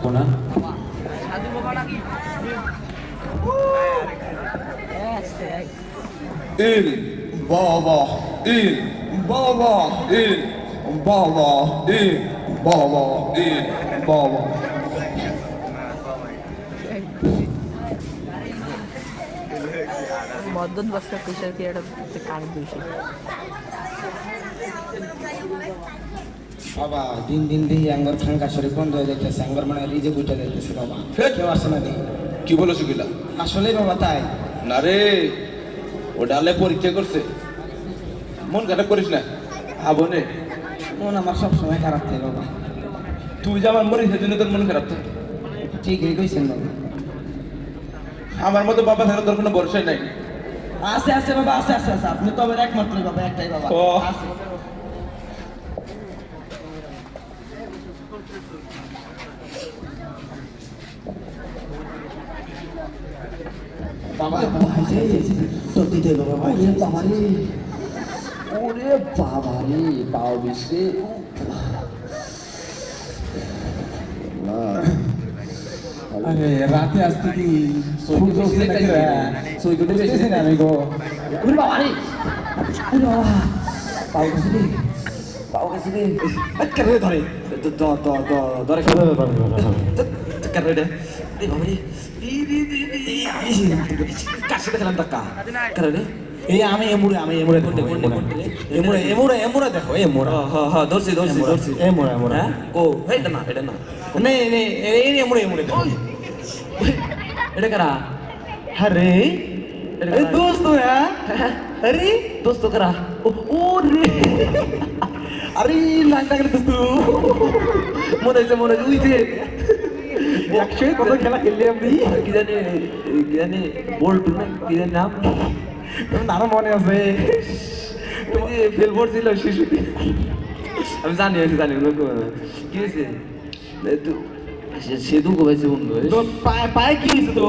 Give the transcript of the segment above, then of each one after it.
কোনা il baba il baba il baba il baba il baba মদত বস্তা pressure কি একটা কারেন্ট বেশি বাবা দিন দিন দিয়ে আঙ্গর খাঙ্কা শরীর বন্ধ হয়ে যাইতেছে আঙ্গর মানে রিজে বুঝতে যাইতেছে বাবা কেউ আসে না দেখি কি বলো সুকিলা আসলে বাবা তাই না রে ও ডালে পরীক্ষা করছে মন খারাপ করিস না আবনে মন আমার সবসময় খারাপ থাকে বাবা তুই যে আমার মরিস সেজন্য তোর মন খারাপ থাকে ঠিকই কইছেন বাবা আমার মতো বাবা থাকার তোর কোনো ভরসাই নাই আছে আছে বাবা আছে আছে আছে আপনি তো আমার একমাত্র বাবা একটাই বাবা ও। আছে বাবা তো দিতে বাবা ভাই বাবা রে ওরে বাবা রে পাও বিশে আরে রাতে আসতে কি সূর্য উঠছে নাকি রে সূর্য উঠছে না আমি গো ওরে বাবা রে ওরে বাবা পাও গেছে রে পাও গেছে রে করে ধরে ধরে করে রে রে বাবা রে কাছে দেখলাম টাকা করে রে এই আমি এমুরে কোনটা এমুরে দেখো এমুরে হ্যাঁ ধরছি এমুরে ও এটা না নে এই এমুরে দেখো এটা কারা আরে अरे दोस्त यार अरे दोस्त करा ओ रे अरे लांटा कर दोस्त মনে উইতে একশোই কত খেলা খেললি আপনি কি জানি বল্টু না কি জানি নাম তোমার নামও মনে আছে তুমি যে ফেল পড়ছিল শিশু আমি জানি কি হয়েছে সেদু কবেছে বন্ধু পায়ে কি হয়েছে তো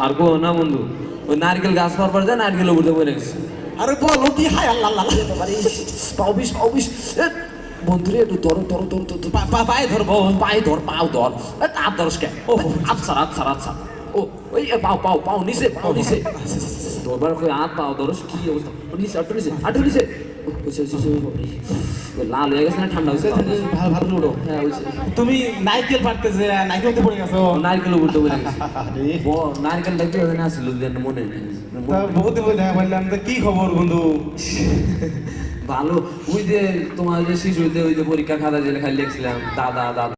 আর কো না বন্ধু ওই নারকেল গাছ পাওয়ার পর যায় নারকেল উপরে বলে গেছে আরে বলো কি হায় আল্লাহ আল্লাহ পাউবিশ বন্ধুরে একটু ধরো পায়ে ধরবো পায়ে ধর পাও ধর আর ধরস কে ও আচ্ছা ও ওই পাও নিচে ধরবার কই হাত পাও ধরস কি অবস্থা নিচে লাল হয়ে গেছে না ঠান্ডা হয়েছে ভালো উঠো হ্যাঁ তুমি নারকেল পাড়তেছে নারকেলতে পড়ে গেছো নারকেল উল্টো পড়ে গেছে নারকেল দেখতে হবে না আসলে মনে নেই বহুত দেখা পাইলাম তো কি খবর বন্ধু ভালো ওই যে তোমার যে শিশুতে ওই যে পরীক্ষা খাতা যে লেখা লিখছিলাম দাদা